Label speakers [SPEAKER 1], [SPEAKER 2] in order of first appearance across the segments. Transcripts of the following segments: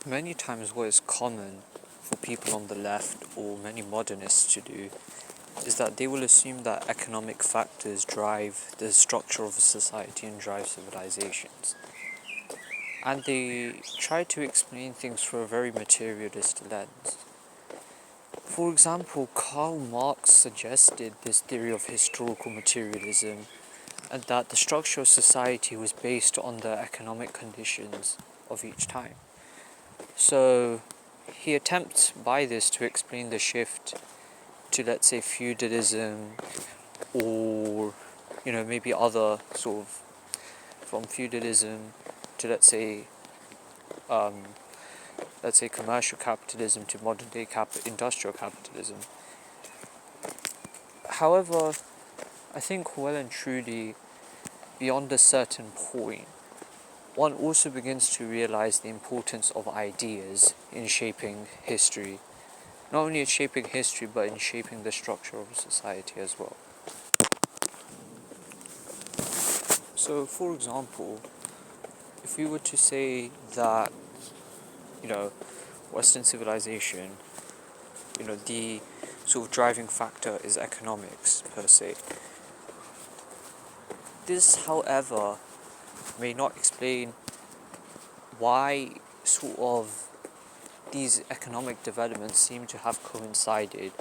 [SPEAKER 1] Many times what is common for people on the left or many modernists to do is that they will assume that economic factors drive the structure of a society and drive civilizations. And they try to explain things through a very materialist lens. For example, Karl Marx suggested this theory of historical materialism and that the structure of society was based on the economic conditions of each time. So he attempts by this to explain the shift to, let's say, feudalism or, maybe other sort of, from feudalism to, let's say, commercial capitalism to modern day industrial capitalism. However, I think well and truly, beyond a certain point, one also begins to realize the importance of ideas in shaping history. Not only in shaping history, but in shaping the structure of a society as well. So, for example, if we were to say that, Western civilization, the sort of driving factor is economics per se. This, however, may not explain why sort of these economic developments seem to have coincided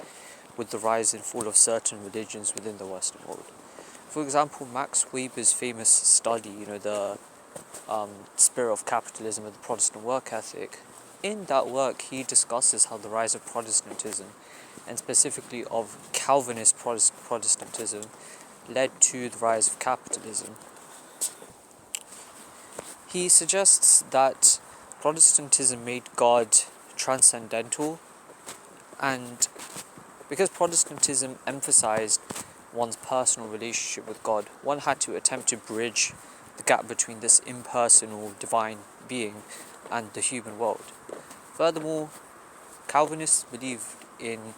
[SPEAKER 1] with the rise and fall of certain religions within the Western world. For example, Max Weber's famous study, the spirit of capitalism and the Protestant work ethic. In that work, he discusses how the rise of Protestantism, and specifically of Calvinist Protestantism, led to the rise of capitalism. He suggests that Protestantism made God transcendental, and because Protestantism emphasized one's personal relationship with God, one had to attempt to bridge the gap between this impersonal divine being and the human world. Furthermore, Calvinists believe in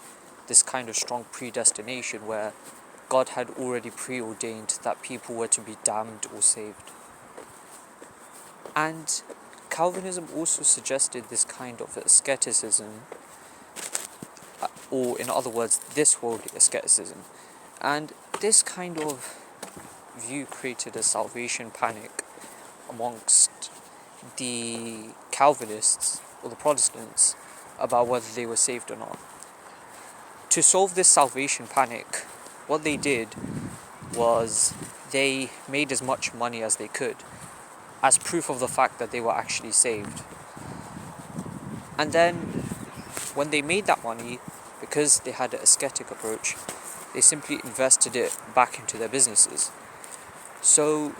[SPEAKER 1] this kind of strong predestination where God had already preordained that people were to be damned or saved. And Calvinism also suggested this kind of asceticism, or in other words, this worldly asceticism. And this kind of view created a salvation panic amongst the Calvinists or the Protestants about whether they were saved or not. To solve this salvation panic, what they did was they made as much money as they could as proof of the fact that they were actually saved. And then when they made that money, because they had an ascetic approach, they simply invested it back into their businesses. So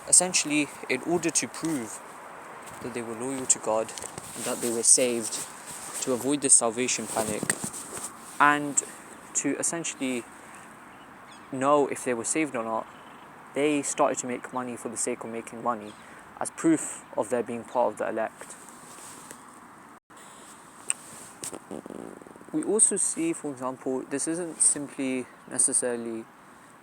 [SPEAKER 1] essentially, in order to prove that they were loyal to God and that they were saved, to avoid this salvation panic and to essentially know if they were saved or not, they started to make money for the sake of making money as proof of their being part of the elect. We also see, for example, this isn't simply necessarily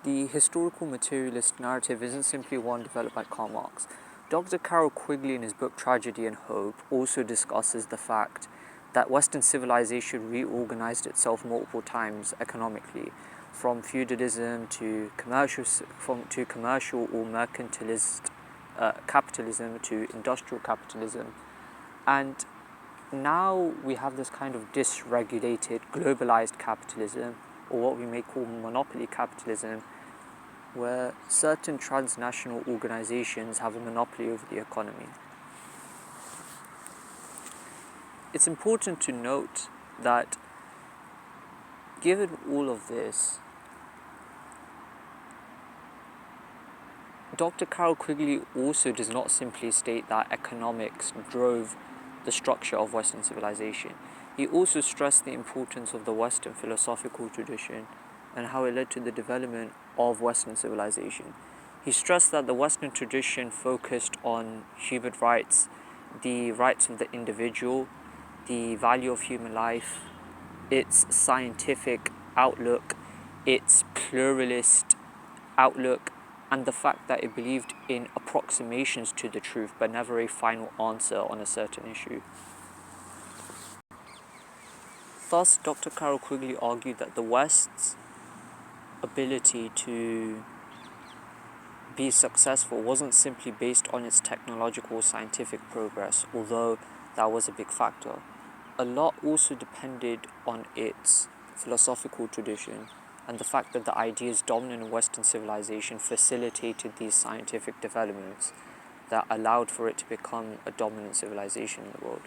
[SPEAKER 1] the historical materialist narrative isn't simply one developed by Karl Marx. Dr. Caroll Quigley in his book Tragedy and Hope also discusses the fact that Western civilization reorganized itself multiple times economically, from feudalism to commercial or mercantilist capitalism to industrial capitalism, and now we have this kind of dysregulated, globalized capitalism, or what we may call monopoly capitalism, where certain transnational organizations have a monopoly over the economy. It's important to note that given all of this, Dr. Caroll Quigley also does not simply state that economics drove the structure of Western civilization. He also stressed the importance of the Western philosophical tradition and how it led to the development of Western civilization. He stressed that the Western tradition focused on human rights, the rights of the individual, the value of human life, its scientific outlook, its pluralist outlook, and the fact that it believed in approximations to the truth but never a final answer on a certain issue. Thus, Dr. Caroll Quigley argued that the West's ability to be successful wasn't simply based on its technological or scientific progress, although that was a big factor. A lot also depended on its philosophical tradition and the fact that the ideas dominant in Western civilization facilitated these scientific developments that allowed for it to become a dominant civilization in the world.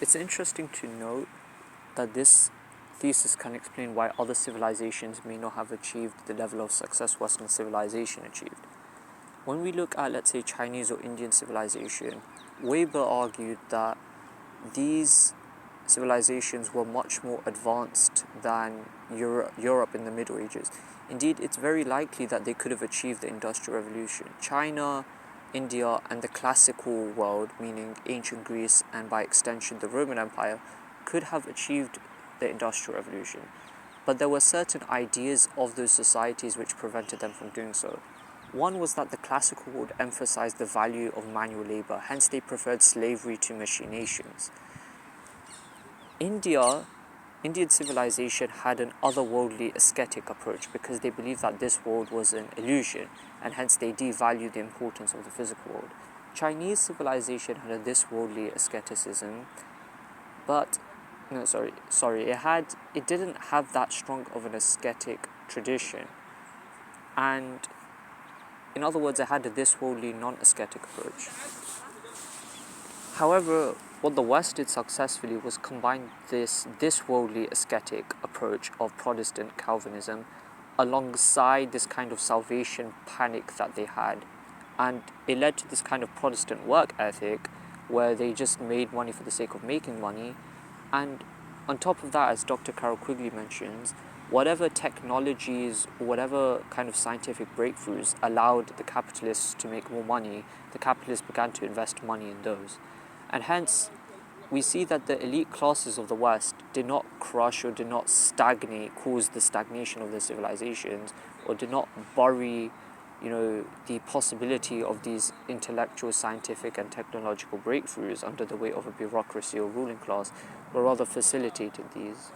[SPEAKER 1] It's interesting to note that this thesis can explain why other civilizations may not have achieved the level of success Western civilization achieved. When we look at, let's say, Chinese or Indian civilization, Weber argued that these civilizations were much more advanced than Europe in the Middle Ages. Indeed, it's very likely that they could have achieved the Industrial Revolution. China, India, and the classical world, meaning ancient Greece and by extension the Roman Empire, could have achieved the Industrial Revolution. But there were certain ideas of those societies which prevented them from doing so. One was that the classical world emphasized the value of manual labor, hence they preferred slavery to machinations. Indian civilization had an otherworldly ascetic approach because they believed that this world was an illusion, and hence they devalued the importance of the physical world. Chinese civilization had a this worldly asceticism, but it didn't have that strong of an ascetic tradition, and in other words, it had a this worldly non-ascetic approach. However, what the West did successfully was combine this worldly ascetic approach of Protestant Calvinism alongside this kind of salvation panic that they had, and it led to this kind of Protestant work ethic where they just made money for the sake of making money. And on top of that, as Dr. Caroll Quigley mentions, whatever technologies, whatever kind of scientific breakthroughs allowed the capitalists to make more money, the capitalists began to invest money in those. And hence, we see that the elite classes of the West did not crush or did not stagnate, cause the stagnation of their civilizations, or did not bury, the possibility of these intellectual, scientific, and technological breakthroughs under the weight of a bureaucracy or ruling class, but rather facilitated these.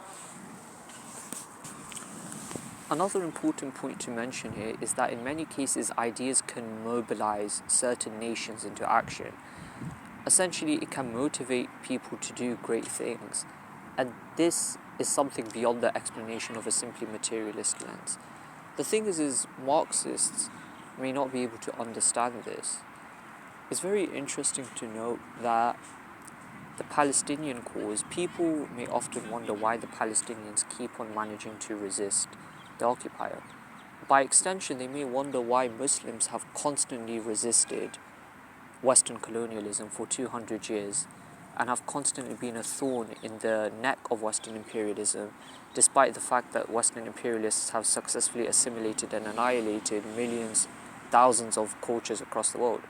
[SPEAKER 1] Another important point to mention here is that in many cases, ideas can mobilize certain nations into action. Essentially, it can motivate people to do great things, and this is something beyond the explanation of a simply materialist lens. The thing is Marxists may not be able to understand this. It's very interesting to note that the Palestinian cause, people may often wonder why the Palestinians keep on managing to resist the occupier. By extension, they may wonder why Muslims have constantly resisted Western colonialism for 200 years and have constantly been a thorn in the neck of Western imperialism, despite the fact that Western imperialists have successfully assimilated and annihilated millions, thousands of cultures across the world.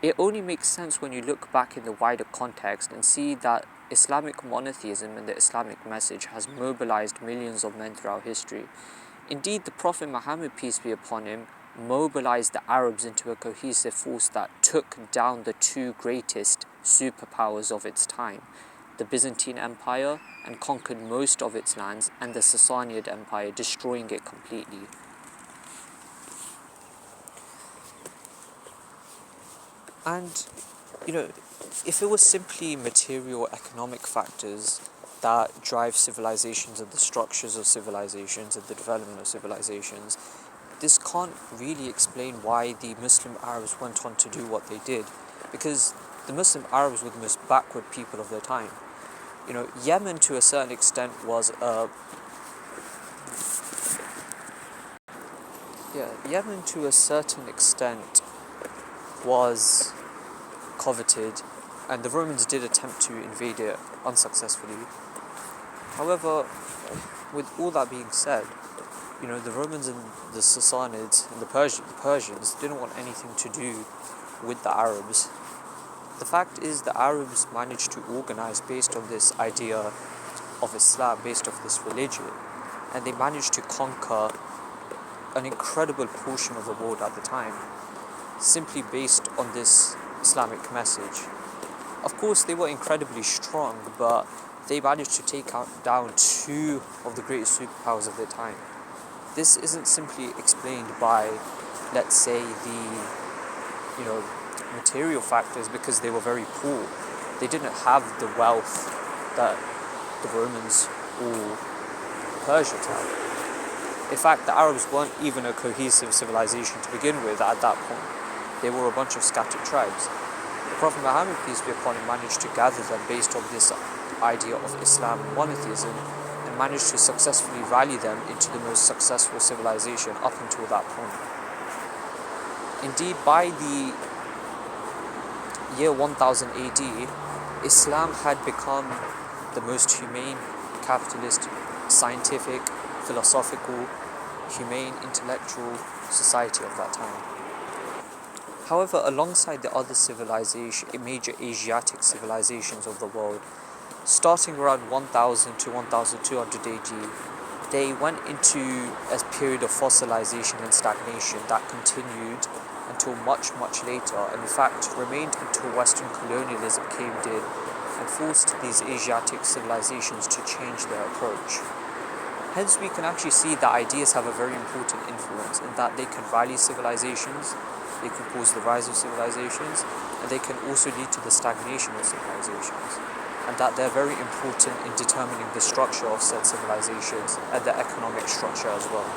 [SPEAKER 1] It only makes sense when you look back in the wider context and see that Islamic monotheism and the Islamic message has mobilized millions of men throughout history. Indeed, the Prophet Muhammad, peace be upon him, mobilized the Arabs into a cohesive force that took down the two greatest superpowers of its time, the Byzantine Empire, and conquered most of its lands, and the Sassanid Empire, destroying it completely. And, if it was simply material economic factors that drive civilizations and the structures of civilizations and the development of civilizations, this can't really explain why the Muslim Arabs went on to do what they did, because the Muslim Arabs were the most backward people of their time. Yemen to a certain extent was Yemen to a certain extent was coveted, and the Romans did attempt to invade it unsuccessfully. However, with all that being said, the Romans and the Sassanids and the Persians didn't want anything to do with the Arabs. The fact is, the Arabs managed to organize based on this idea of Islam, based on this religion, and they managed to conquer an incredible portion of the world at the time, simply based on this Islamic message. Of course, they were incredibly strong, but they managed to take down two of the greatest superpowers of their time. This isn't simply explained by, let's say, the material factors, because they were very poor. They didn't have the wealth that the Romans or Persians had. In fact, the Arabs weren't even a cohesive civilization to begin with at that point. They were a bunch of scattered tribes. The Prophet Muhammad, peace be upon him, managed to gather them based on this idea of Islam and monotheism, and managed to successfully rally them into the most successful civilization up until that point. Indeed, by the year 1000 AD, Islam had become the most humane, capitalist, scientific, philosophical, humane, intellectual society of that time. However, alongside the other major Asiatic civilizations of the world, starting around 1000 to 1200 AD, they went into a period of fossilization and stagnation that continued until much, much later, and in fact remained until Western colonialism came in and forced these Asiatic civilizations to change their approach. Hence, we can actually see that ideas have a very important influence in that they can rally civilizations, they can cause the rise of civilizations, and they can also lead to the stagnation of civilizations, and that they're very important in determining the structure of said civilizations and their economic structure as well.